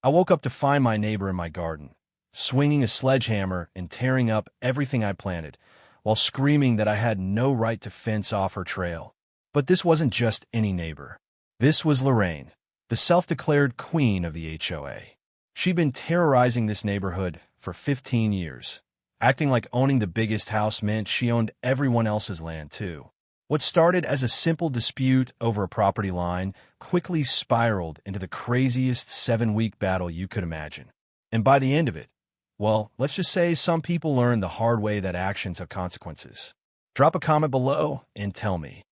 I woke up to find my neighbor in my garden, swinging a sledgehammer and tearing up everything I planted, while screaming that I had no right to fence off her trail. But this wasn't just any neighbor. This was Lorraine, the self-declared queen of the HOA. She'd been terrorizing this neighborhood for 15 years, acting like owning the biggest house meant she owned everyone else's land, too. What started as a simple dispute over a property line quickly spiraled into the craziest 7-week battle you could imagine. And by the end of it, well, let's just say some people learned the hard way that actions have consequences. Drop a comment below and tell me,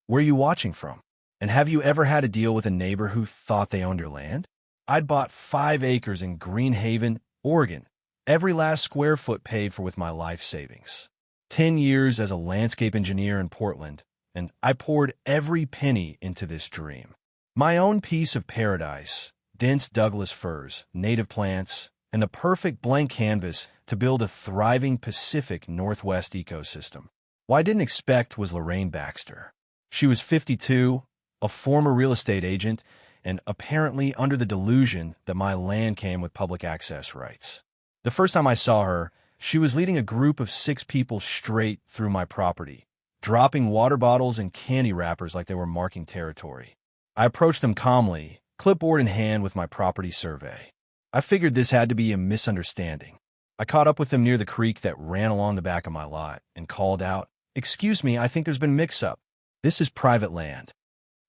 where are you watching from? And have you ever had to deal with a neighbor who thought they owned your land? I'd bought 5 acres in Greenhaven, Oregon, every last square foot paid for with my life savings. 10 years as a landscape engineer in Portland, and I poured every penny into this dream. My own piece of paradise, dense Douglas firs, native plants, and the perfect blank canvas to build a thriving Pacific Northwest ecosystem. What I didn't expect was Lorraine Baxter. She was 52, a former real estate agent, and apparently under the delusion that my land came with public access rights. The first time I saw her, she was leading a group of 6 people straight through my property, dropping water bottles and candy wrappers like they were marking territory. I approached them calmly, clipboard in hand with my property survey. I figured this had to be a misunderstanding. I caught up with them near the creek that ran along the back of my lot and called out, "Excuse me, I think there's been mix-up. This is private land."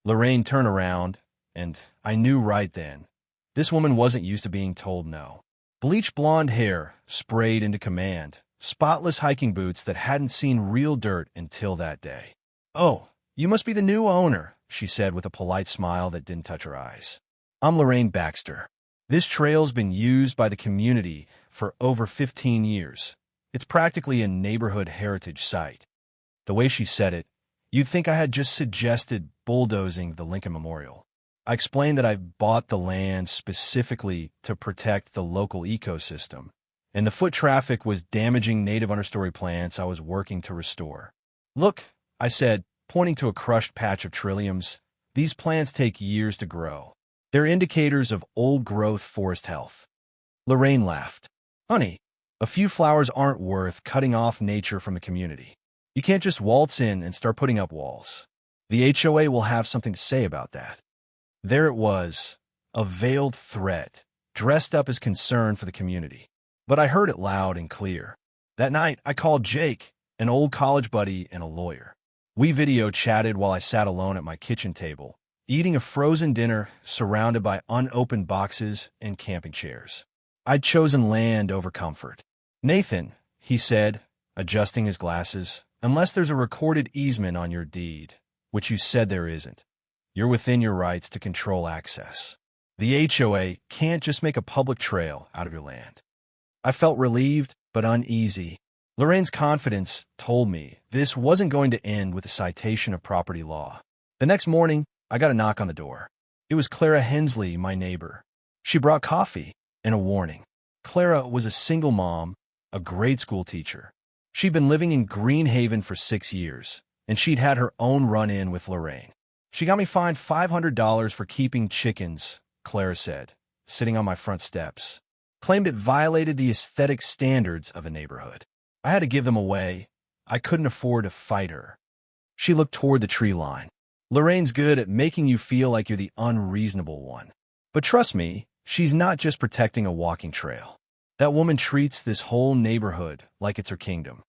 Lorraine turned around, and I knew right then, this woman wasn't used to being told no. Bleached blonde hair sprayed into command, spotless hiking boots that hadn't seen real dirt until that day. "Oh, you must be the new owner," she said with a polite smile that didn't touch her eyes. "I'm Lorraine Baxter. This trail's been used by the community for over 15 years. It's practically a neighborhood heritage site." The way she said it, you'd think I had just suggested bulldozing the Lincoln Memorial. I explained that I bought the land specifically to protect the local ecosystem, and the foot traffic was damaging native understory plants I was working to restore. "Look," I said, pointing to a crushed patch of trilliums, "these plants take years to grow. They're indicators of old-growth forest health." Lorraine laughed. "Honey, a few flowers aren't worth cutting off nature from the community. You can't just waltz in and start putting up walls. The HOA will have something to say about that." There it was, a veiled threat, dressed up as concern for the community. But I heard it loud and clear. That night, I called Jake, an old college buddy and a lawyer. We video chatted while I sat alone at my kitchen table, eating a frozen dinner surrounded by unopened boxes and camping chairs. I'd chosen land over comfort. "Nathan," he said, adjusting his glasses, "unless there's a recorded easement on your deed, which you said there isn't, you're within your rights to control access. The HOA can't just make a public trail out of your land." I felt relieved but uneasy. Lorraine's confidence told me this wasn't going to end with a citation of property law. The next morning, I got a knock on the door. It was Clara Hensley, my neighbor. She brought coffee and a warning. Clara was a single mom, a grade school teacher. She'd been living in Greenhaven for 6 years, and she'd had her own run-in with Lorraine. "She got me fined $500 for keeping chickens," Clara said, sitting on my front steps. "Claimed it violated the aesthetic standards of a neighborhood. I had to give them away. I couldn't afford to fight her." She looked toward the tree line. "Lorraine's good at making you feel like you're the unreasonable one. But trust me, she's not just protecting a walking trail. That woman treats this whole neighborhood like it's her kingdom."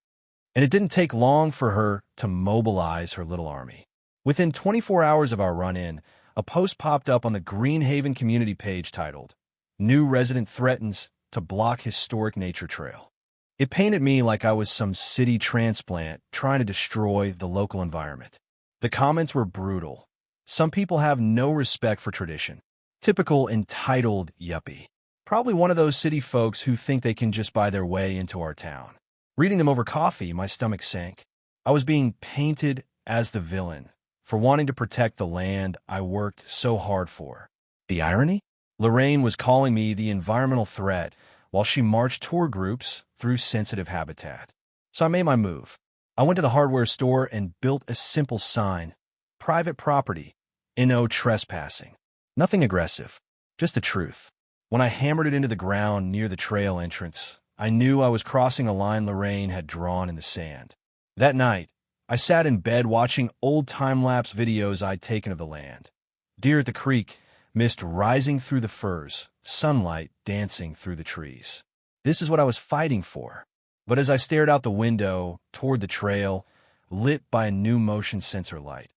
And it didn't take long for her to mobilize her little army. Within 24 hours of our run-in, a post popped up on the Greenhaven community page titled, "New Resident Threatens to Block Historic Nature Trail." It painted me like I was some city transplant trying to destroy the local environment. The comments were brutal. Some people have no respect for tradition. Typical entitled yuppie. Probably one of those city folks who think they can just buy their way into our town. Reading them over coffee, my stomach sank. I was being painted as the villain for wanting to protect the land I worked so hard for. The irony? Lorraine was calling me the environmental threat while she marched tour groups through sensitive habitat. So I made my move. I went to the hardware store and built a simple sign. Private property. No trespassing. Nothing aggressive. Just the truth. When I hammered it into the ground near the trail entrance, I knew I was crossing a line Lorraine had drawn in the sand. That night, I sat in bed watching old time-lapse videos I'd taken of the land. Deer at the creek, mist rising through the firs, sunlight dancing through the trees. This is what I was fighting for. But as I stared out the window toward the trail, lit by a new motion sensor light,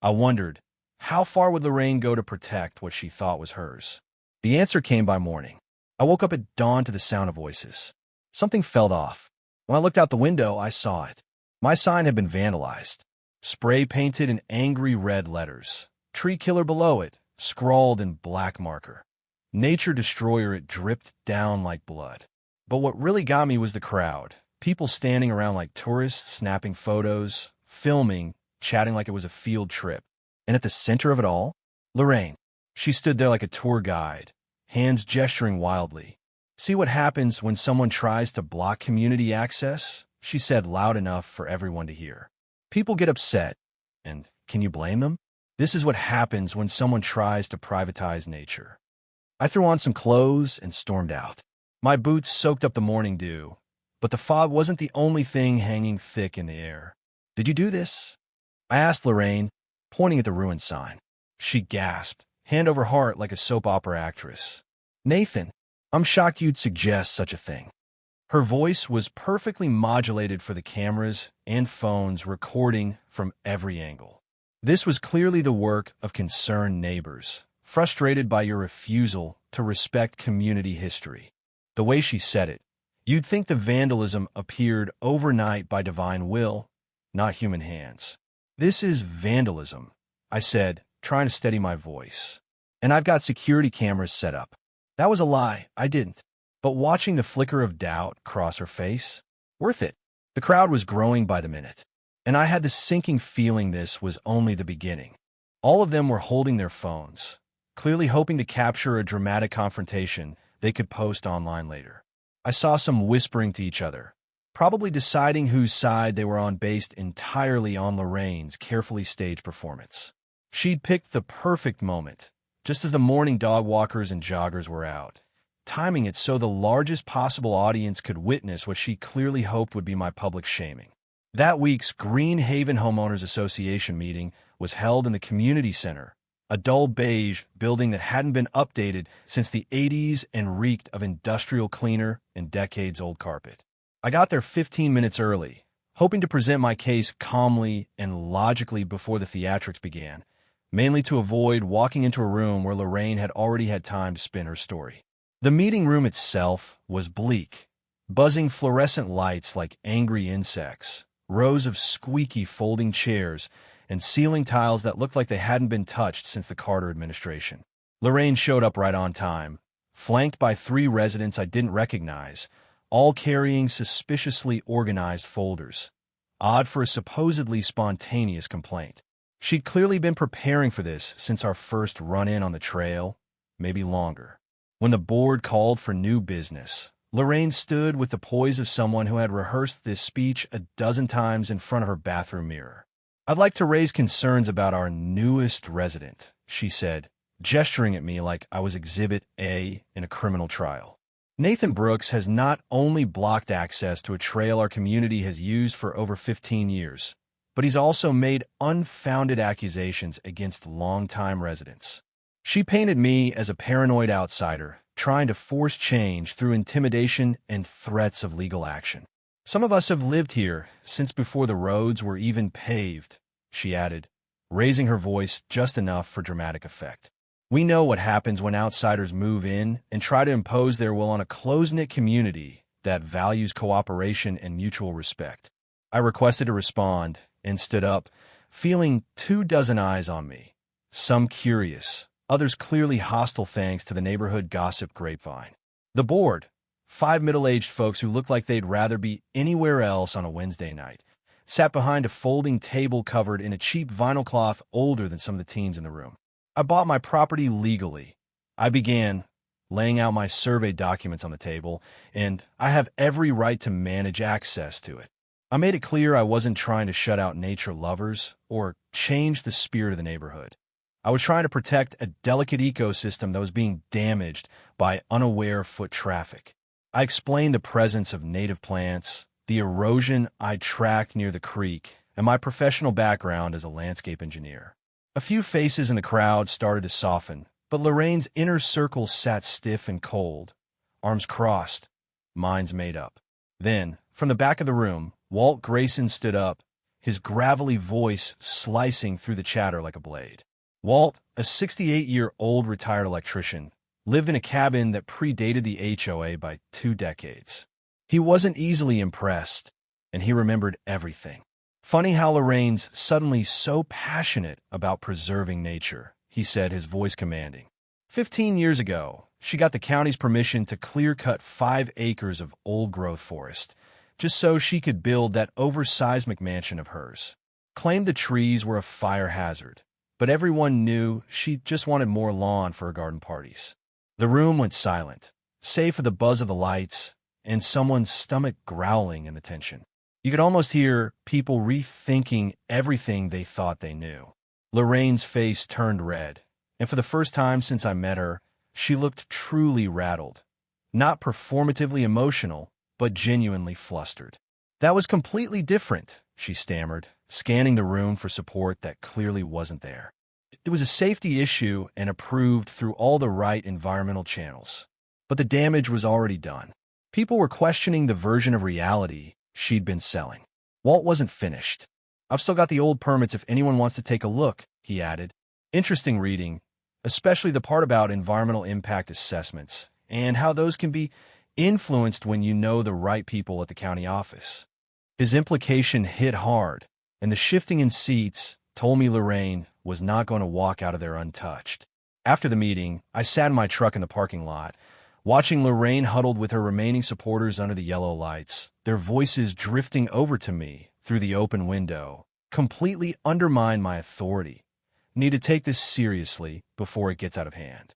I wondered, how far would Lorraine go to protect what she thought was hers? The answer came by morning. I woke up at dawn to the sound of voices. Something felt off. When I looked out the window, I saw it. My sign had been vandalized. Spray painted in angry red letters. Tree killer below it, scrawled in black marker. Nature destroyer, it dripped down like blood. But what really got me was the crowd. People standing around like tourists, snapping photos, filming, chatting like it was a field trip. And at the center of it all, Lorraine. She stood there like a tour guide, hands gesturing wildly. "See what happens when someone tries to block community access?" she said loud enough for everyone to hear. People get upset, and can you blame them? This is what happens when someone tries to privatize nature. I threw on some clothes and stormed out. My boots soaked up the morning dew, but the fog wasn't the only thing hanging thick in the air. "Did you do this?" I asked Lorraine, pointing at the ruined sign. She gasped, hand over heart like a soap opera actress. "Nathan, I'm shocked you'd suggest such a thing." Her voice was perfectly modulated for the cameras and phones recording from every angle. This was clearly the work of concerned neighbors, frustrated by your refusal to respect community history. The way she said it, you'd think the vandalism appeared overnight by divine will, not human hands. "This is vandalism," I said, trying to steady my voice. "And I've got security cameras set up." That was a lie, I didn't. But watching the flicker of doubt cross her face, worth it. The crowd was growing by the minute, and I had the sinking feeling this was only the beginning. All of them were holding their phones, clearly hoping to capture a dramatic confrontation they could post online later. I saw some whispering to each other, probably deciding whose side they were on based entirely on Lorraine's carefully staged performance. She'd picked the perfect moment, just as the morning dog walkers and joggers were out, timing it so the largest possible audience could witness what she clearly hoped would be my public shaming. That week's Green Haven Homeowners Association meeting was held in the community center, a dull beige building that hadn't been updated since the 80s and reeked of industrial cleaner and decades-old carpet. I got there 15 minutes early, hoping to present my case calmly and logically before the theatrics began, mainly to avoid walking into a room where Lorraine had already had time to spin her story. The meeting room itself was bleak, buzzing fluorescent lights like angry insects, rows of squeaky folding chairs, and ceiling tiles that looked like they hadn't been touched since the Carter administration. Lorraine showed up right on time, flanked by 3 residents I didn't recognize, all carrying suspiciously organized folders. Odd for a supposedly spontaneous complaint. She'd clearly been preparing for this since our first run-in on the trail, maybe longer. When the board called for new business, Lorraine stood with the poise of someone who had rehearsed this speech a dozen times in front of her bathroom mirror. "I'd like to raise concerns about our newest resident," she said, gesturing at me like I was Exhibit A in a criminal trial. "Nathan Brooks has not only blocked access to a trail our community has used for over 15 years, but he's also made unfounded accusations against longtime residents." She painted me as a paranoid outsider, trying to force change through intimidation and threats of legal action. "Some of us have lived here since before the roads were even paved," she added, raising her voice just enough for dramatic effect. "We know what happens when outsiders move in and try to impose their will on a close-knit community that values cooperation and mutual respect." I requested to respond and stood up, feeling 24 eyes on me, some curious, others clearly hostile thanks to the neighborhood gossip grapevine. The board, 5 middle-aged folks who looked like they'd rather be anywhere else on a Wednesday night, sat behind a folding table covered in a cheap vinyl cloth older than some of the teens in the room. I bought my property legally. I began, laying out my survey documents on the table, and I have every right to manage access to it. I made it clear I wasn't trying to shut out nature lovers or change the spirit of the neighborhood. I was trying to protect a delicate ecosystem that was being damaged by unaware foot traffic. I explained the presence of native plants, the erosion I tracked near the creek, and my professional background as a landscape engineer. A few faces in the crowd started to soften, but Lorraine's inner circle sat stiff and cold, arms crossed, minds made up. Then, from the back of the room, Walt Grayson stood up, his gravelly voice slicing through the chatter like a blade. Walt, a 68-year-old retired electrician, lived in a cabin that predated the HOA by 2 decades. He wasn't easily impressed, and he remembered everything. Funny how Lorraine's suddenly so passionate about preserving nature, he said, his voice commanding. 15 years ago, she got the county's permission to clear-cut 5 acres of old-growth forest, just so she could build that oversized McMansion of hers. Claimed the trees were a fire hazard, but everyone knew she just wanted more lawn for her garden parties. The room went silent, save for the buzz of the lights and someone's stomach growling in the tension. You could almost hear people rethinking everything they thought they knew. Lorraine's face turned red, and for the first time since I met her, she looked truly rattled. Not performatively emotional, but genuinely flustered. That was completely different, she stammered, scanning the room for support that clearly wasn't there. It was a safety issue and approved through all the right environmental channels. But the damage was already done. People were questioning the version of reality she'd been selling. Walt wasn't finished. I've still got the old permits if anyone wants to take a look, he added. Interesting reading, especially the part about environmental impact assessments and how those can be influenced when you know the right people at the county office. His implication hit hard, and the shifting in seats told me Lorraine was not going to walk out of there untouched. After the meeting, I sat in my truck in the parking lot, watching Lorraine huddled with her remaining supporters under the yellow lights, their voices drifting over to me through the open window, completely undermined my authority. Need to take this seriously before it gets out of hand.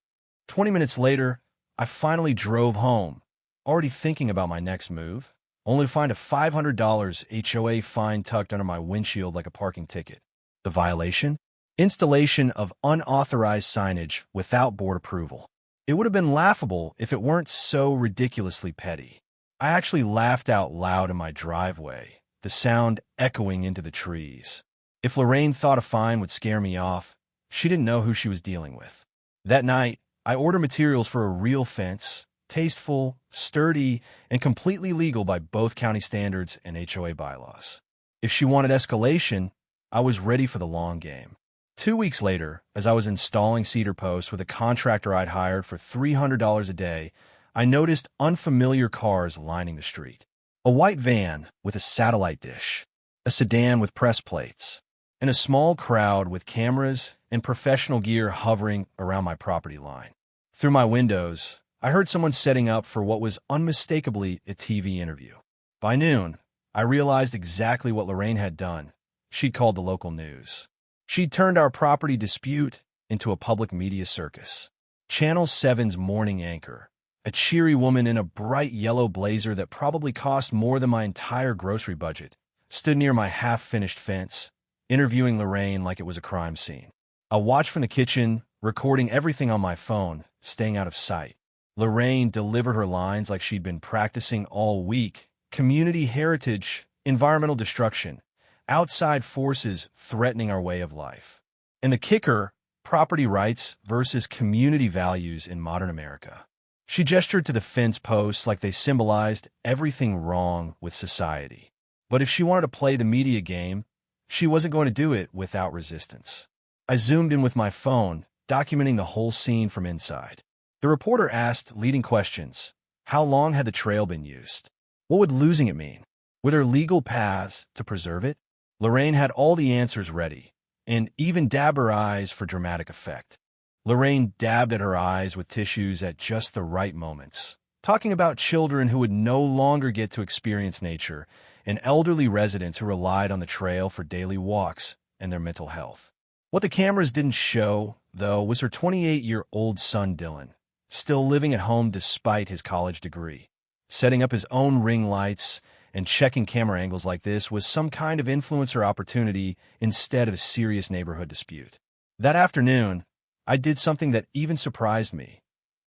20 minutes later, I finally drove home, already thinking about my next move, only to find a $500 HOA fine tucked under my windshield like a parking ticket. The violation? Installation of unauthorized signage without board approval. It would have been laughable if it weren't so ridiculously petty. I actually laughed out loud in my driveway, the sound echoing into the trees. If Lorraine thought a fine would scare me off, she didn't know who she was dealing with. That night, I ordered materials for a real fence, tasteful, sturdy, and completely legal by both county standards and HOA bylaws. If she wanted escalation, I was ready for the long game. 2 weeks later, as I was installing cedar posts with a contractor I'd hired for $300 a day, I noticed unfamiliar cars lining the street. A white van with a satellite dish, a sedan with press plates, and a small crowd with cameras and professional gear hovering around my property line. Through my windows, I heard someone setting up for what was unmistakably a TV interview. By noon, I realized exactly what Lorraine had done. She'd called the local news. She'd turned our property dispute into a public media circus. Channel 7's morning anchor, a cheery woman in a bright yellow blazer that probably cost more than my entire grocery budget, stood near my half-finished fence, interviewing Lorraine like it was a crime scene. I watched from the kitchen, recording everything on my phone, staying out of sight. Lorraine delivered her lines like she'd been practicing all week. Community heritage, environmental destruction, outside forces threatening our way of life. And the kicker, property rights versus community values in modern America. She gestured to the fence posts like they symbolized everything wrong with society. But if she wanted to play the media game, she wasn't going to do it without resistance. I zoomed in with my phone, documenting the whole scene from inside. The reporter asked leading questions. How long had the trail been used? What would losing it mean? Were there legal paths to preserve it? Lorraine had all the answers ready, and even dabbed her eyes for dramatic effect. Lorraine dabbed at her eyes with tissues at just the right moments, talking about children who would no longer get to experience nature and elderly residents who relied on the trail for daily walks and their mental health. What the cameras didn't show, though, was her 28-year-old son Dylan, still living at home despite his college degree. Setting up his own ring lights and checking camera angles like this was some kind of influencer opportunity instead of a serious neighborhood dispute. That afternoon, I did something that even surprised me.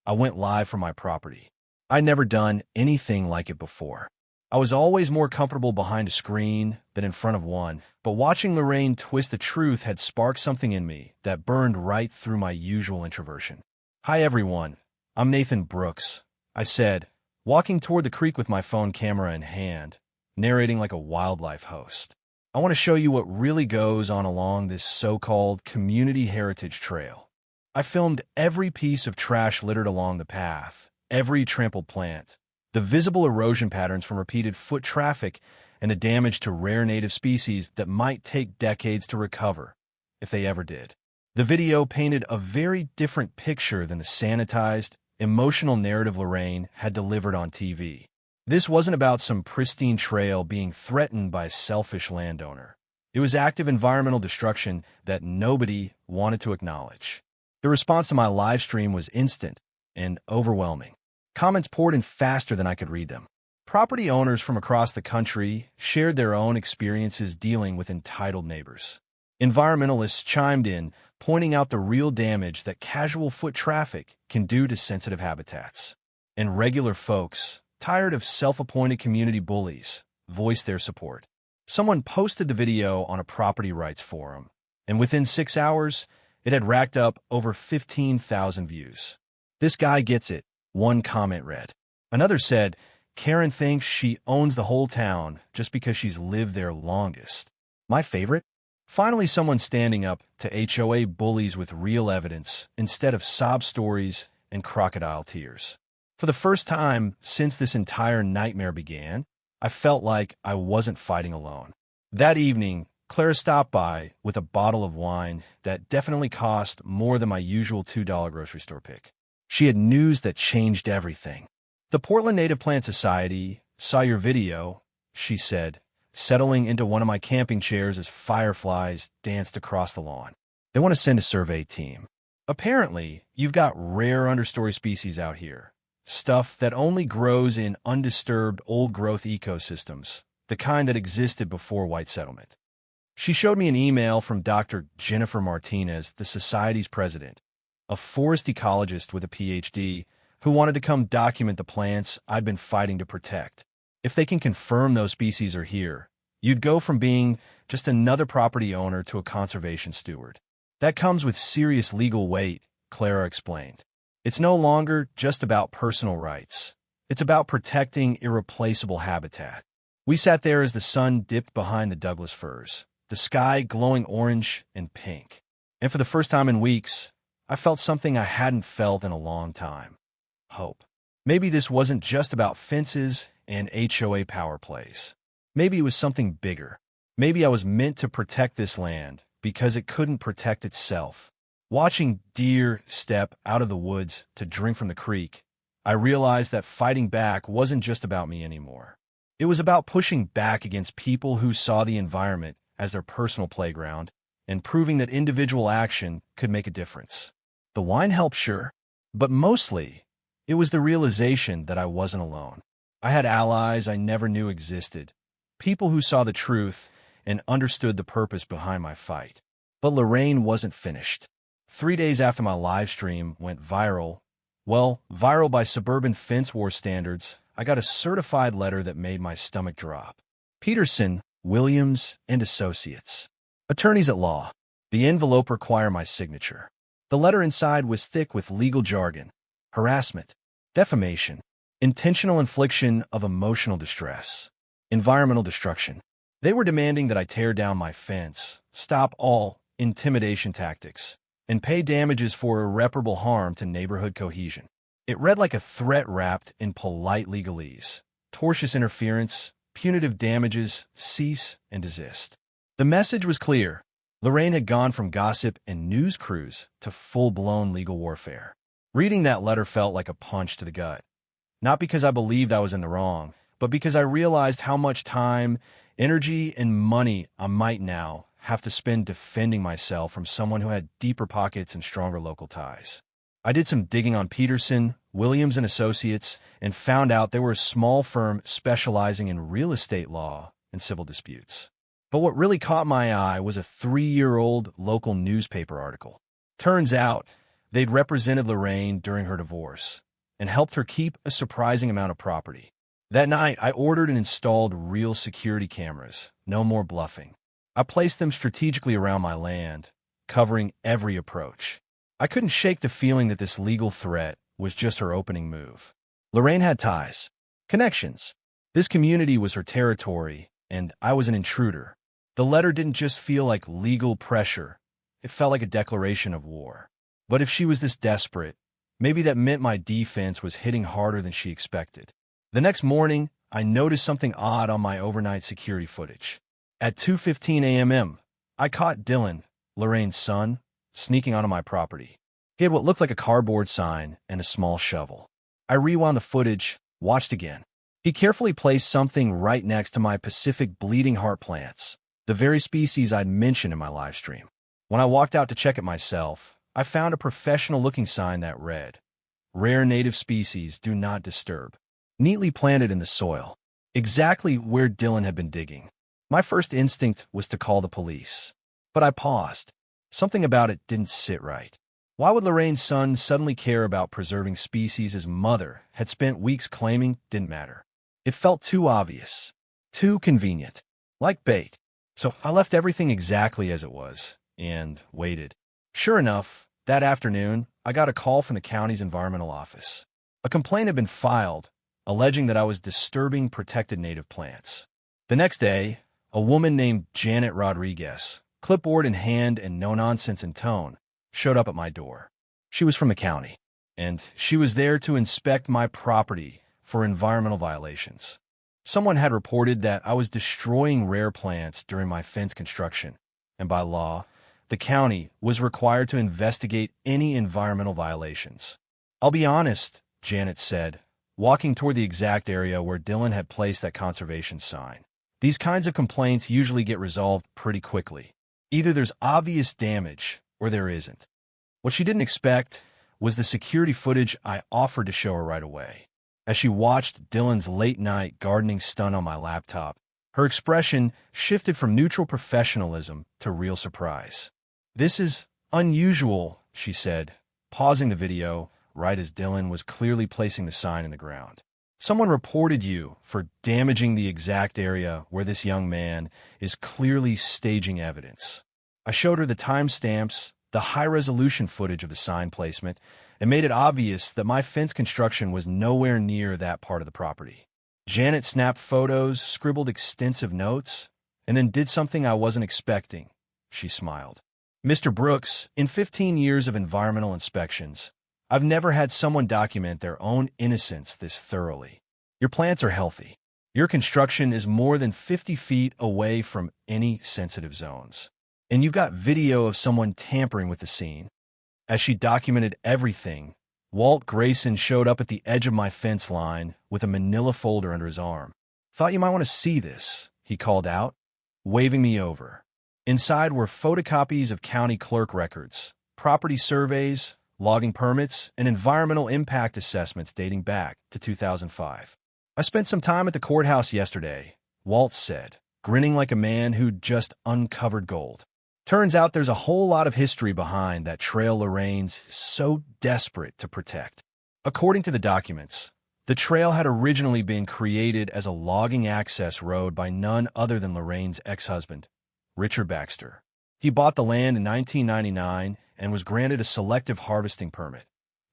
I went live from my property. I'd never done anything like it before. I was always more comfortable behind a screen than in front of one, but watching Lorraine twist the truth had sparked something in me that burned right through my usual introversion. "Hi everyone, I'm Nathan Brooks," I said, walking toward the creek with my phone camera in hand, narrating like a wildlife host. "I want to show you what really goes on along this so-called community heritage trail. I filmed every piece of trash littered along the path, every trampled plant, the visible erosion patterns from repeated foot traffic, and the damage to rare native species that might take decades to recover, if they ever did." The video painted a very different picture than the sanitized, emotional narrative Lorraine had delivered on TV. This wasn't about some pristine trail being threatened by a selfish landowner. It was active environmental destruction that nobody wanted to acknowledge. The response to my live stream was instant and overwhelming. Comments poured in faster than I could read them. Property owners from across the country shared their own experiences dealing with entitled neighbors. Environmentalists chimed in, pointing out the real damage that casual foot traffic can do to sensitive habitats. And regular folks, tired of self-appointed community bullies, voiced their support. Someone posted the video on a property rights forum, and within 6 hours, it had racked up over 15,000 views. "This guy gets it," one comment read. Another said, "Karen thinks she owns the whole town just because she's lived there longest." My favorite? Finally, someone standing up to HOA bullies with real evidence instead of sob stories and crocodile tears. For the first time since this entire nightmare began, I felt like I wasn't fighting alone. That evening, Clara stopped by with a bottle of wine that definitely cost more than my usual $2 grocery store pick. She had news that changed everything. "The Portland Native Plant Society saw your video," she said, settling into one of my camping chairs as fireflies danced across the lawn. "They want to send a survey team. Apparently, you've got rare understory species out here. Stuff that only grows in undisturbed old-growth ecosystems, the kind that existed before white settlement." She showed me an email from Dr. Jennifer Martinez, the Society's president, a forest ecologist with a PhD, who wanted to come document the plants I'd been fighting to protect. "If they can confirm those species are here, you'd go from being just another property owner to a conservation steward. That comes with serious legal weight," Clara explained. "It's no longer just about personal rights. It's about protecting irreplaceable habitat." We sat there as the sun dipped behind the Douglas firs, the sky glowing orange and pink. And for the first time in weeks, I felt something I hadn't felt in a long time. Hope. Maybe this wasn't just about fences and HOA power plays. Maybe it was something bigger. Maybe I was meant to protect this land because it couldn't protect itself. Watching deer step out of the woods to drink from the creek, I realized that fighting back wasn't just about me anymore. It was about pushing back against people who saw the environment as their personal playground and proving that individual action could make a difference. The wine helped, sure, but mostly, it was the realization that I wasn't alone. I had allies I never knew existed, people who saw the truth and understood the purpose behind my fight. But Lorraine wasn't finished. 3 days after my live stream went viral, well, viral by suburban fence war standards, I got a certified letter that made my stomach drop. Peterson, Williams, and Associates. Attorneys at law. The envelope required my signature. The letter inside was thick with legal jargon, harassment, defamation, intentional infliction of emotional distress, environmental destruction. They were demanding that I tear down my fence, stop all intimidation tactics, and pay damages for irreparable harm to neighborhood cohesion. It read like a threat wrapped in polite legalese: tortious interference, punitive damages, cease and desist. The message was clear. Lorraine had gone from gossip and news crews to full-blown legal warfare. Reading that letter felt like a punch to the gut. Not because I believed I was in the wrong, but because I realized how much time, energy, and money I might now have to spend defending myself from someone who had deeper pockets and stronger local ties. I did some digging on Peterson, Williams, and Associates and found out they were a small firm specializing in real estate law and civil disputes. But what really caught my eye was a 3-year-old local newspaper article. Turns out, they'd represented Lorraine during her divorce and helped her keep a surprising amount of property. That night, I ordered and installed real security cameras, no more bluffing. I placed them strategically around my land, covering every approach. I couldn't shake the feeling that this legal threat was just her opening move. Lorraine had ties, connections. This community was her territory, and I was an intruder. The letter didn't just feel like legal pressure. It felt like a declaration of war. But if she was this desperate, maybe that meant my defense was hitting harder than she expected. The next morning, I noticed something odd on my overnight security footage. At 2:15 a.m., I caught Dylan, Lorraine's son, sneaking onto my property. He had what looked like a cardboard sign and a small shovel. I rewound the footage, watched again. He carefully placed something right next to my Pacific bleeding heart plants, the very species I'd mentioned in my live stream. When I walked out to check it myself, I found a professional-looking sign that read, "Rare native species do not disturb," neatly planted in the soil, exactly where Dylan had been digging. My first instinct was to call the police, but I paused. Something about it didn't sit right. Why would Lorraine's son suddenly care about preserving species his mother had spent weeks claiming didn't matter? It felt too obvious, too convenient, like bait. So I left everything exactly as it was and waited. Sure enough, that afternoon, I got a call from the county's environmental office. A complaint had been filed, alleging that I was disturbing protected native plants. The next day, a woman named Janet Rodriguez, clipboard in hand and no nonsense in tone, showed up at my door. She was from the county, and she was there to inspect my property for environmental violations. Someone had reported that I was destroying rare plants during my fence construction, and by law, the county was required to investigate any environmental violations. "I'll be honest," Janet said, walking toward the exact area where Dylan had placed that conservation sign. "These kinds of complaints usually get resolved pretty quickly. Either there's obvious damage or there isn't." What she didn't expect was the security footage I offered to show her right away. As she watched Dylan's late-night gardening stunt on my laptop, her expression shifted from neutral professionalism to real surprise. "This is unusual," she said, pausing the video right as Dylan was clearly placing the sign in the ground. "Someone reported you for damaging the exact area where this young man is clearly staging evidence." I showed her the timestamps, the high-resolution footage of the sign placement, and made it obvious that my fence construction was nowhere near that part of the property. Janet snapped photos, scribbled extensive notes, and then did something I wasn't expecting. She smiled. "Mr. Brooks, in 15 years of environmental inspections, I've never had someone document their own innocence this thoroughly. Your plants are healthy. Your construction is more than 50 feet away from any sensitive zones. And you've got video of someone tampering with the scene." As she documented everything, Walt Grayson showed up at the edge of my fence line with a manila folder under his arm. "Thought you might want to see this," he called out, waving me over. Inside were photocopies of county clerk records, property surveys, logging permits, and environmental impact assessments dating back to 2005. "I spent some time at the courthouse yesterday," Walt said, grinning like a man who'd just uncovered gold. "Turns out there's a whole lot of history behind that trail Lorraine's so desperate to protect." According to the documents, the trail had originally been created as a logging access road by none other than Lorraine's ex-husband, Richard Baxter. He bought the land in 1999 and was granted a selective harvesting permit.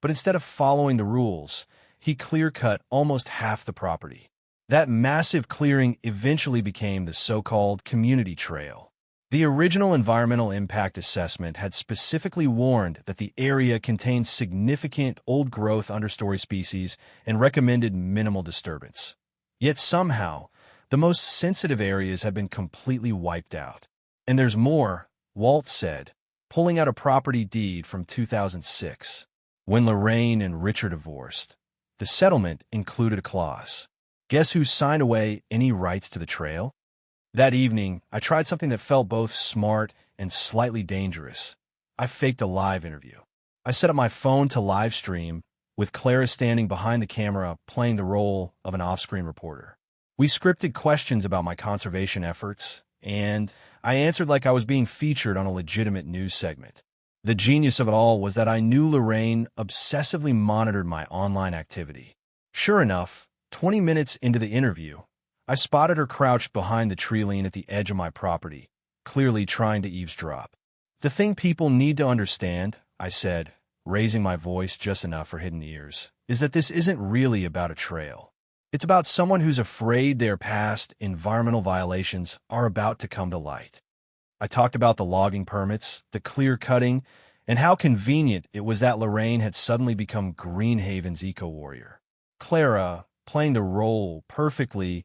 But instead of following the rules, he clear-cut almost half the property. That massive clearing eventually became the so-called community trail. The original environmental impact assessment had specifically warned that the area contained significant old-growth understory species and recommended minimal disturbance. Yet somehow, the most sensitive areas have been completely wiped out. "And there's more," Walt said, pulling out a property deed from 2006. When Lorraine and Richard divorced, the settlement included a clause. Guess who signed away any rights to the trail? That evening, I tried something that felt both smart and slightly dangerous. I faked a live interview. I set up my phone to live stream, with Clara standing behind the camera playing the role of an off-screen reporter. We scripted questions about my conservation efforts, and I answered like I was being featured on a legitimate news segment. The genius of it all was that I knew Lorraine obsessively monitored my online activity. Sure enough, 20 minutes into the interview, I spotted her crouched behind the tree line at the edge of my property, clearly trying to eavesdrop. "The thing people need to understand," I said, raising my voice just enough for hidden ears, "is that this isn't really about a trail. It's about someone who's afraid their past environmental violations are about to come to light." I talked about the logging permits, the clear cutting, and how convenient it was that Lorraine had suddenly become Greenhaven's eco-warrior. Clara, playing the role perfectly,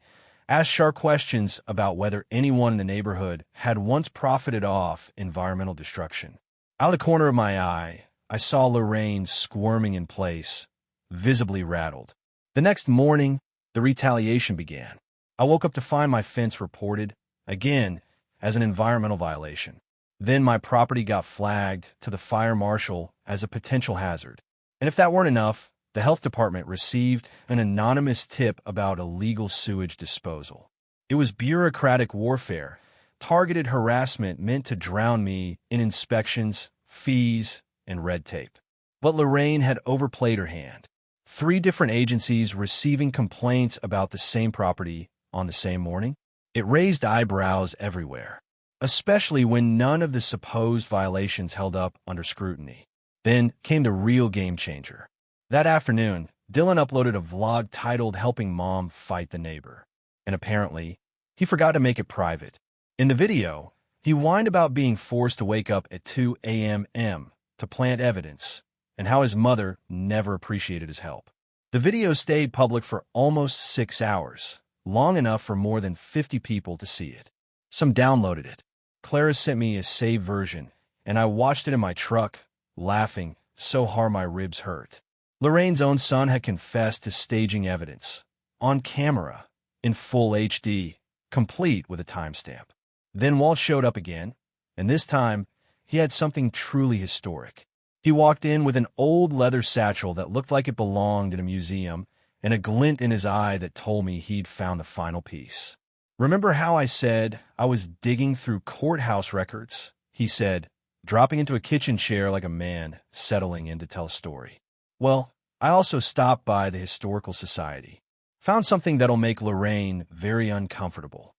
asked sharp questions about whether anyone in the neighborhood had once profited off environmental destruction. Out of the corner of my eye, I saw Lorraine squirming in place, visibly rattled. The next morning, the retaliation began. I woke up to find my fence reported, again, as an environmental violation. Then my property got flagged to the fire marshal as a potential hazard. And if that weren't enough, the health department received an anonymous tip about illegal sewage disposal. It was bureaucratic warfare, targeted harassment meant to drown me in inspections, fees, and red tape. But Lorraine had overplayed her hand. 3 different agencies receiving complaints about the same property on the same morning? It raised eyebrows everywhere, especially when none of the supposed violations held up under scrutiny. Then came the real game changer. That afternoon, Dylan uploaded a vlog titled "Helping Mom Fight the Neighbor." And apparently, he forgot to make it private. In the video, he whined about being forced to wake up at 2 a.m. to plant evidence, and how his mother never appreciated his help. The video stayed public for almost 6 hours, long enough for more than 50 people to see it. Some downloaded it. Clara sent me a saved version, and I watched it in my truck, laughing so hard my ribs hurt. Lorraine's own son had confessed to staging evidence, on camera, in full HD, complete with a timestamp. Then Walt showed up again, and this time, he had something truly historic. He walked in with an old leather satchel that looked like it belonged in a museum, and a glint in his eye that told me he'd found the final piece. "Remember how I said I was digging through courthouse records?" he said, dropping into a kitchen chair like a man settling in to tell a story. "Well, I also stopped by the Historical Society. Found something that'll make Lorraine very uncomfortable."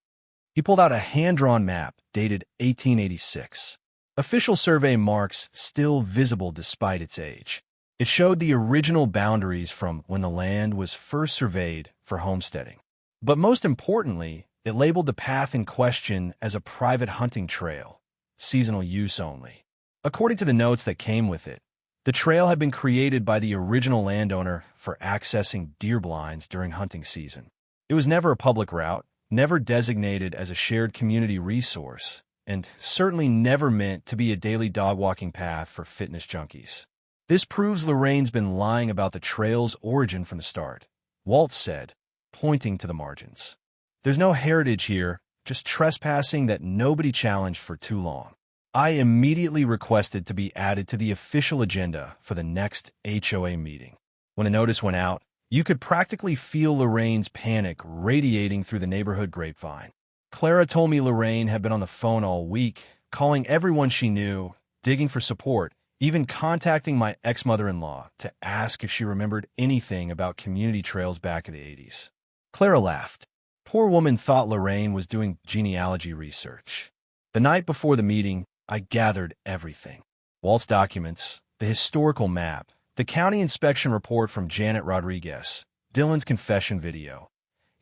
He pulled out a hand-drawn map dated 1886. Official survey marks still visible despite its age. It showed the original boundaries from when the land was first surveyed for homesteading. But most importantly, it labeled the path in question as a private hunting trail, seasonal use only. According to the notes that came with it, the trail had been created by the original landowner for accessing deer blinds during hunting season. It was never a public route, never designated as a shared community resource, and certainly never meant to be a daily dog-walking path for fitness junkies. This proves Lorraine's been lying about the trail's origin from the start, Walt said, pointing to the margins. "There's no heritage here, just trespassing that nobody challenged for too long." I immediately requested to be added to the official agenda for the next HOA meeting. When the notice went out, you could practically feel Lorraine's panic radiating through the neighborhood grapevine. Clara told me Lorraine had been on the phone all week, calling everyone she knew, digging for support, even contacting my ex-mother-in-law to ask if she remembered anything about community trails back in the 80s. Clara laughed. Poor woman thought Lorraine was doing genealogy research. The night before the meeting, I gathered everything. Walt's documents, the historical map, the county inspection report from Janet Rodriguez, Dylan's confession video,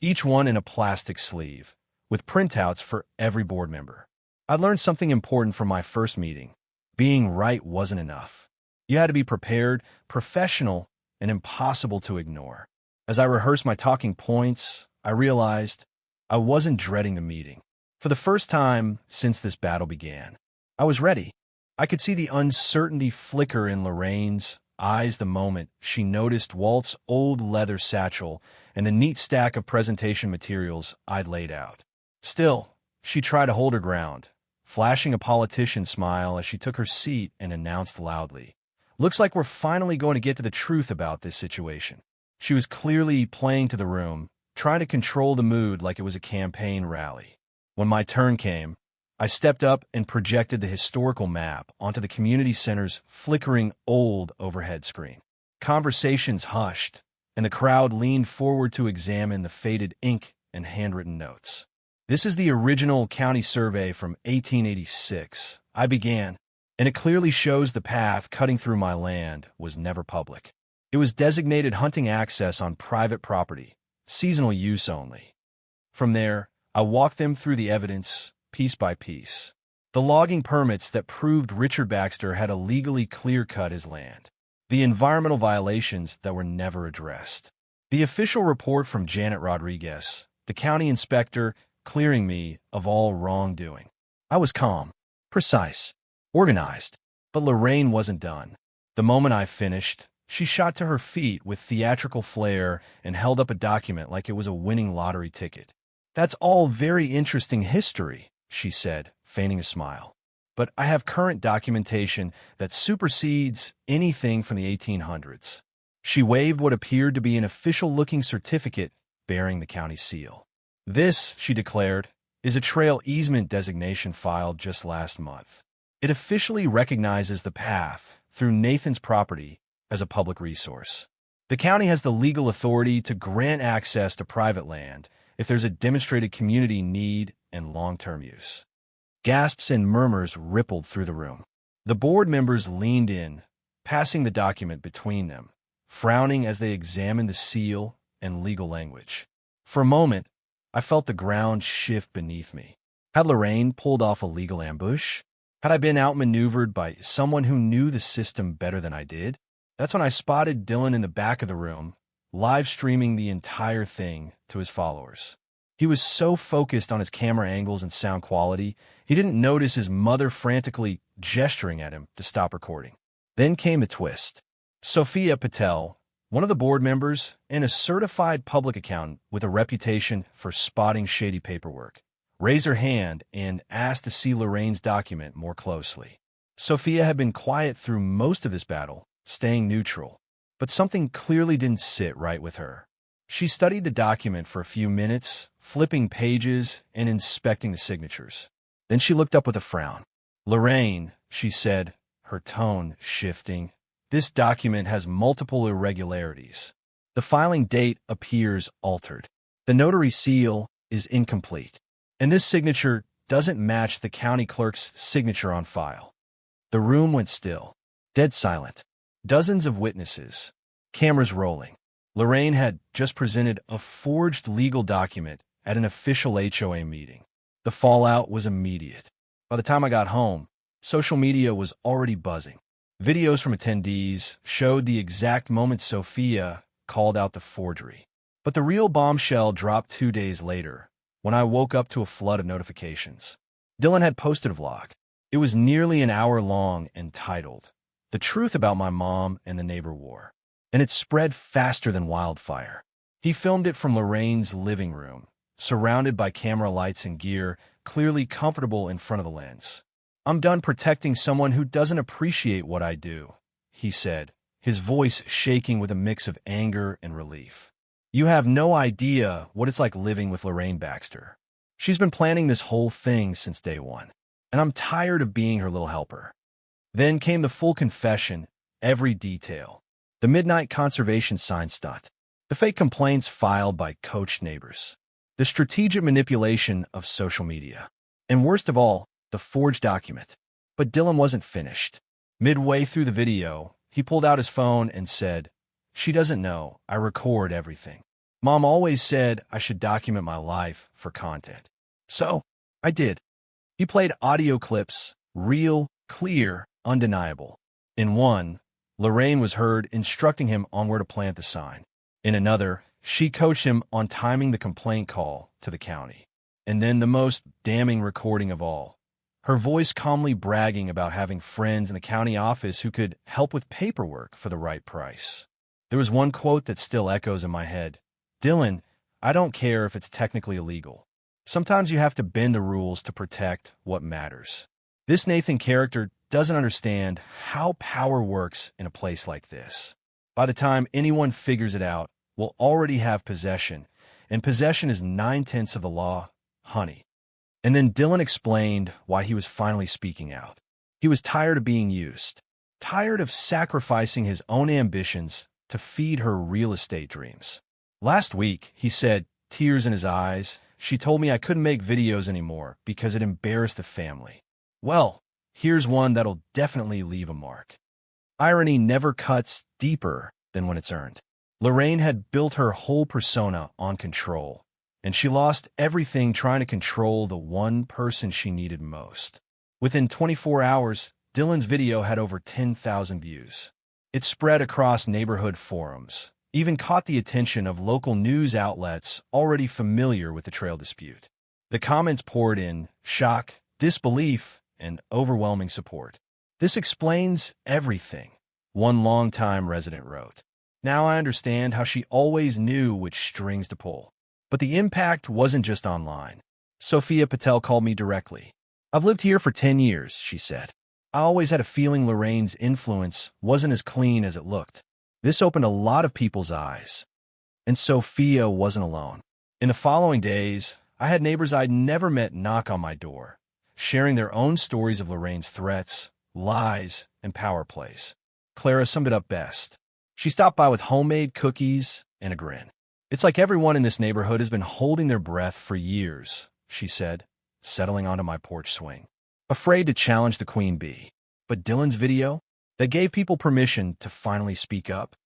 each one in a plastic sleeve, with printouts for every board member. I learned something important from my first meeting. Being right wasn't enough. You had to be prepared, professional, and impossible to ignore. As I rehearsed my talking points, I realized I wasn't dreading the meeting. For the first time since this battle began, I was ready. I could see the uncertainty flicker in Lorraine's eyes the moment she noticed Walt's old leather satchel and the neat stack of presentation materials I'd laid out. Still, she tried to hold her ground, flashing a politician's smile as she took her seat and announced loudly, "Looks like we're finally going to get to the truth about this situation." She was clearly playing to the room, trying to control the mood like it was a campaign rally. When my turn came, I stepped up and projected the historical map onto the community center's flickering old overhead screen. Conversations hushed, and the crowd leaned forward to examine the faded ink and handwritten notes. "This is the original county survey from 1886, I began, and it clearly shows the path cutting through my land was never public. It was designated hunting access on private property, seasonal use only." From there, I walked them through the evidence, piece by piece. The logging permits that proved Richard Baxter had illegally clear-cut his land. The environmental violations that were never addressed. The official report from Janet Rodriguez, the county inspector, clearing me of all wrongdoing. I was calm, precise, organized, but Lorraine wasn't done. The moment I finished, she shot to her feet with theatrical flair and held up a document like it was a winning lottery ticket. "That's all very interesting history," she said, feigning a smile. "But I have current documentation that supersedes anything from the 1800s. She waved what appeared to be an official-looking certificate bearing the county seal. "This," she declared, "is a trail easement designation filed just last month. It officially recognizes the path through Nathan's property as a public resource. The county has the legal authority to grant access to private land if there's a demonstrated community need and long-term use." Gasps and murmurs rippled through the room. The board members leaned in, passing the document between them, frowning as they examined the seal and legal language. For a moment, I felt the ground shift beneath me. Had Lorraine pulled off a legal ambush? Had I been outmaneuvered by someone who knew the system better than I did? That's when I spotted Dylan in the back of the room, live streaming the entire thing to his followers. He was so focused on his camera angles and sound quality, he didn't notice his mother frantically gesturing at him to stop recording. Then came the twist. Sophia Patel, one of the board members and a certified public accountant with a reputation for spotting shady paperwork, raised her hand and asked to see Lorraine's document more closely. Sophia had been quiet through most of this battle, staying neutral, but something clearly didn't sit right with her. She studied the document for a few minutes, flipping pages and inspecting the signatures. Then she looked up with a frown. "Lorraine," she said, her tone shifting, "this document has multiple irregularities. The filing date appears altered. The notary seal is incomplete. And this signature doesn't match the county clerk's signature on file." The room went still, dead silent. Dozens of witnesses, cameras rolling. Lorraine had just presented a forged legal document at an official HOA meeting. The fallout was immediate. By the time I got home, social media was already buzzing. Videos from attendees showed the exact moment Sophia called out the forgery. But the real bombshell dropped 2 days later, when I woke up to a flood of notifications. Dylan had posted a vlog. It was nearly an hour long and titled, "The Truth About My Mom and the Neighbor War," and it spread faster than wildfire. He filmed it from Lorraine's living room, surrounded by camera lights and gear, clearly comfortable in front of the lens. "I'm done protecting someone who doesn't appreciate what I do," he said, his voice shaking with a mix of anger and relief. "You have no idea what it's like living with Lorraine Baxter. She's been planning this whole thing since day one, and I'm tired of being her little helper." Then came the full confession, every detail. The midnight conservation sign stunt. The fake complaints filed by coached neighbors. The strategic manipulation of social media. And worst of all, the forged document. But Dylan wasn't finished. Midway through the video, he pulled out his phone and said, "She doesn't know. I record everything. Mom always said I should document my life for content. So, I did." He played audio clips, real, clear, undeniable. In one, Lorraine was heard instructing him on where to plant the sign. In another, she coached him on timing the complaint call to the county. And then the most damning recording of all, her voice calmly bragging about having friends in the county office who could help with paperwork for the right price. There was one quote that still echoes in my head. "Dylan, I don't care if it's technically illegal. Sometimes you have to bend the rules to protect what matters." This Nathan character doesn't understand how power works in a place like this. By the time anyone figures it out, we'll already have possession, and possession is 9/10 of the law, honey. And then Dylan explained why he was finally speaking out. He was tired of being used, tired of sacrificing his own ambitions to feed her real estate dreams. Last week, he said, tears in his eyes, she told me I couldn't make videos anymore because it embarrassed the family. Well, here's one that'll definitely leave a mark. Irony never cuts deeper than when it's earned. Lorraine had built her whole persona on control, and she lost everything trying to control the one person she needed most. Within 24 hours, Dylan's video had over 10,000 views. It spread across neighborhood forums, even caught the attention of local news outlets already familiar with the trail dispute. The comments poured in shock, disbelief, and overwhelming support. This explains everything, one longtime resident wrote. Now I understand how she always knew which strings to pull. But the impact wasn't just online. Sophia Patel called me directly. I've lived here for 10 years, she said. I always had a feeling Lorraine's influence wasn't as clean as it looked. This opened a lot of people's eyes. And Sophia wasn't alone. In the following days, I had neighbors I'd never met knock on my door, sharing their own stories of Lorraine's threats, lies, and power plays. Clara summed it up best. She stopped by with homemade cookies and a grin. It's like everyone in this neighborhood has been holding their breath for years, she said, settling onto my porch swing, afraid to challenge the queen bee. But Dylan's video, that gave people permission to finally speak up.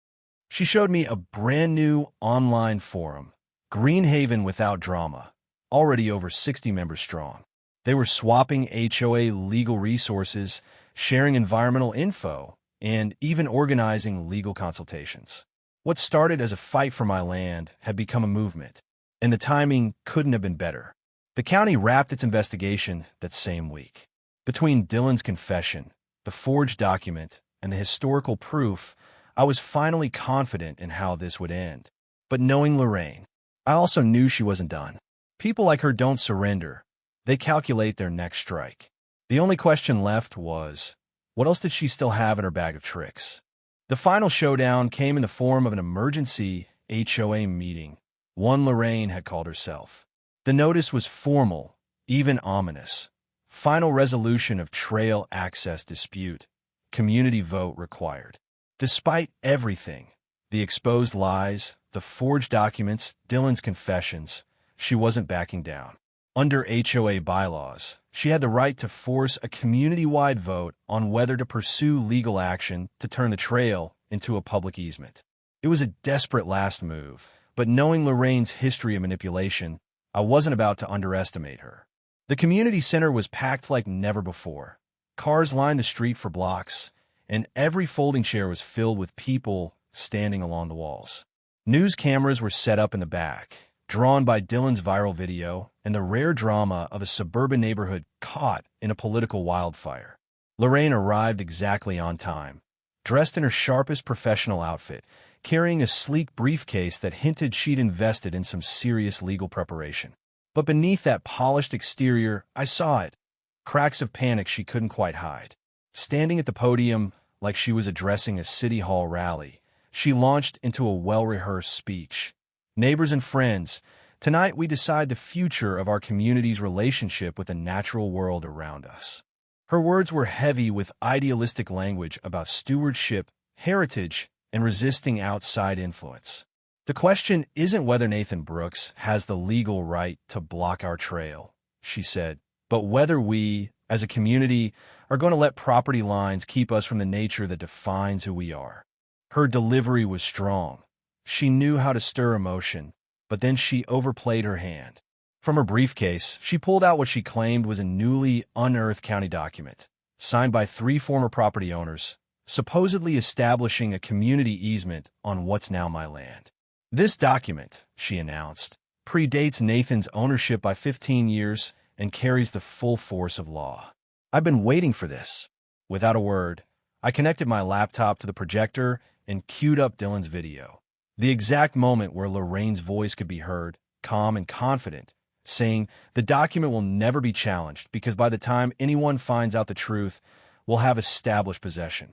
She showed me a brand new online forum, Greenhaven Without Drama, already over 60 members strong. They were swapping HOA legal resources, sharing environmental info, and even organizing legal consultations. What started as a fight for my land had become a movement, and the timing couldn't have been better. The county wrapped its investigation that same week. Between Dylan's confession, the forged document, and the historical proof, I was finally confident in how this would end. But knowing Lorraine, I also knew she wasn't done. People like her don't surrender. They calculate their next strike. The only question left was, what else did she still have in her bag of tricks? The final showdown came in the form of an emergency HOA meeting, one Lorraine had called herself. The notice was formal, even ominous. Final resolution of trail access dispute. Community vote required. Despite everything, the exposed lies, the forged documents, Dylan's confessions, she wasn't backing down. Under HOA bylaws, she had the right to force a community-wide vote on whether to pursue legal action to turn the trail into a public easement. It was a desperate last move, but knowing Lorraine's history of manipulation, I wasn't about to underestimate her. The community center was packed like never before. Cars lined the street for blocks, and every folding chair was filled with people standing along the walls. News cameras were set up in the back, drawn by Dylan's viral video and the rare drama of a suburban neighborhood caught in a political wildfire. Lorraine arrived exactly on time, dressed in her sharpest professional outfit, carrying a sleek briefcase that hinted she'd invested in some serious legal preparation. But beneath that polished exterior, I saw it. Cracks of panic she couldn't quite hide. Standing at the podium like she was addressing a city hall rally, she launched into a well-rehearsed speech. Neighbors and friends, tonight we decide the future of our community's relationship with the natural world around us. Her words were heavy with idealistic language about stewardship, heritage, and resisting outside influence. The question isn't whether Nathan Brooks has the legal right to block our trail, she said, but whether we, as a community, are going to let property lines keep us from the nature that defines who we are. Her delivery was strong. She knew how to stir emotion, but then she overplayed her hand. From her briefcase, she pulled out what she claimed was a newly unearthed county document, signed by 3 former property owners, supposedly establishing a community easement on what's now my land. This document, she announced, predates Nathan's ownership by 15 years and carries the full force of law. I've been waiting for this. Without a word, I connected my laptop to the projector and queued up Dylan's video. The exact moment where Lorraine's voice could be heard, calm and confident, saying, the document will never be challenged because by the time anyone finds out the truth, we'll have established possession.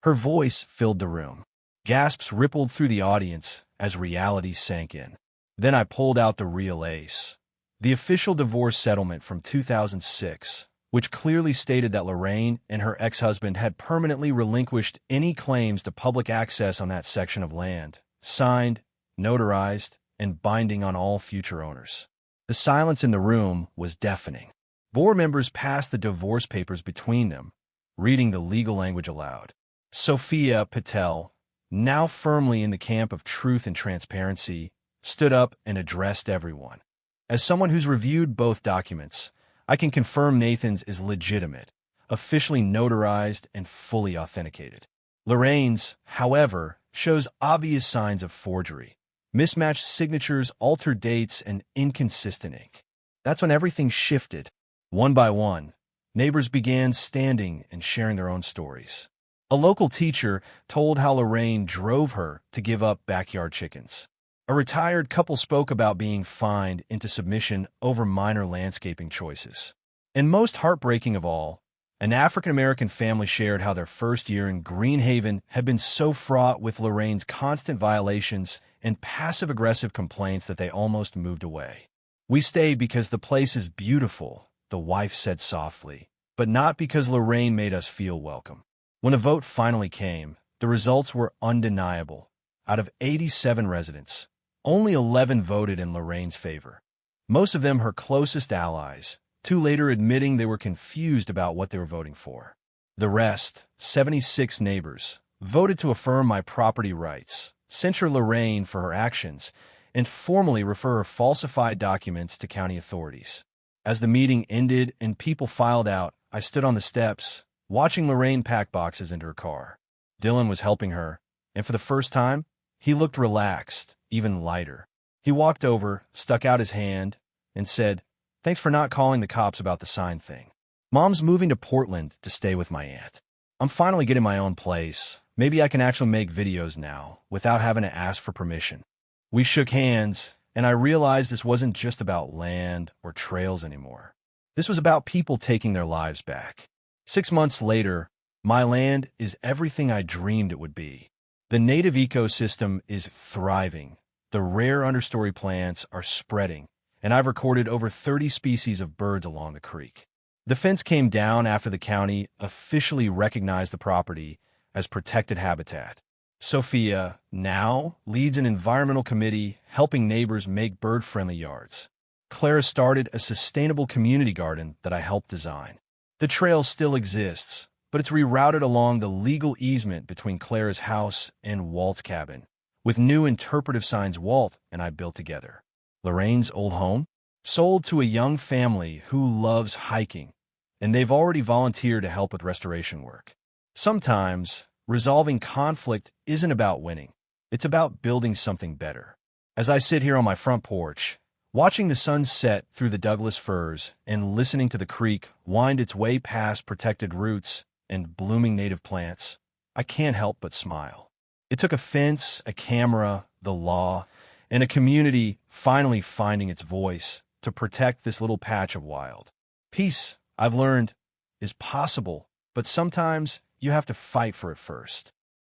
Her voice filled the room. Gasps rippled through the audience as reality sank in. Then I pulled out the real ace, The official divorce settlement from 2006, which clearly stated that Lorraine and her ex-husband had permanently relinquished any claims to public access on that section of land, signed, notarized, and binding on all future owners. The silence in the room was deafening. Board members passed the divorce papers between them, reading the legal language aloud. Sophia Patel, now firmly in the camp of truth and transparency, stood up and addressed everyone. As someone who's reviewed both documents, I can confirm Nathan's is legitimate, officially notarized, and fully authenticated. Lorraine's, however, shows obvious signs of forgery. Mismatched signatures, altered dates, and inconsistent ink. That's when everything shifted. One by one, neighbors began standing and sharing their own stories. A local teacher told how Lorraine drove her to give up backyard chickens. A retired couple spoke about being fined into submission over minor landscaping choices. And most heartbreaking of all, an African-American family shared how their first year in Greenhaven had been so fraught with Lorraine's constant violations and passive-aggressive complaints that they almost moved away. "We stayed because the place is beautiful," the wife said softly, "but not because Lorraine made us feel welcome." When a vote finally came, the results were undeniable. Out of 87 residents, only 11 voted in Lorraine's favor. Most of them her closest allies, two later admitting they were confused about what they were voting for. The rest, 76 neighbors, voted to affirm my property rights, censure Lorraine for her actions, and formally refer her falsified documents to county authorities. As the meeting ended and people filed out, I stood on the steps, watching Lorraine pack boxes into her car. Dylan was helping her, and for the first time, he looked relaxed, even lighter. He walked over, stuck out his hand, and said, "Thanks for not calling the cops about the sign thing. Mom's moving to Portland to stay with my aunt. I'm finally getting my own place. Maybe I can actually make videos now, without having to ask for permission." We shook hands, and I realized this wasn't just about land or trails anymore. This was about people taking their lives back. 6 months later, my land is everything I dreamed it would be. The native ecosystem is thriving. The rare understory plants are spreading, and I've recorded over 30 species of birds along the creek. The fence came down after the county officially recognized the property as protected habitat. Sophia now leads an environmental committee helping neighbors make bird-friendly yards. Clara started a sustainable community garden that I helped design. The trail still exists, but it's rerouted along the legal easement between Clara's house and Walt's cabin, with new interpretive signs Walt and I built together. Lorraine's old home? Sold to a young family who loves hiking, and they've already volunteered to help with restoration work. Sometimes, resolving conflict isn't about winning. It's about building something better. As I sit here on my front porch, watching the sun set through the Douglas firs and listening to the creek wind its way past protected roots and blooming native plants, I can't help but smile. It took a fence, a camera, the law, and a community finally finding its voice to protect this little patch of wild. Peace, I've learned, is possible, but sometimes you have to fight for it first.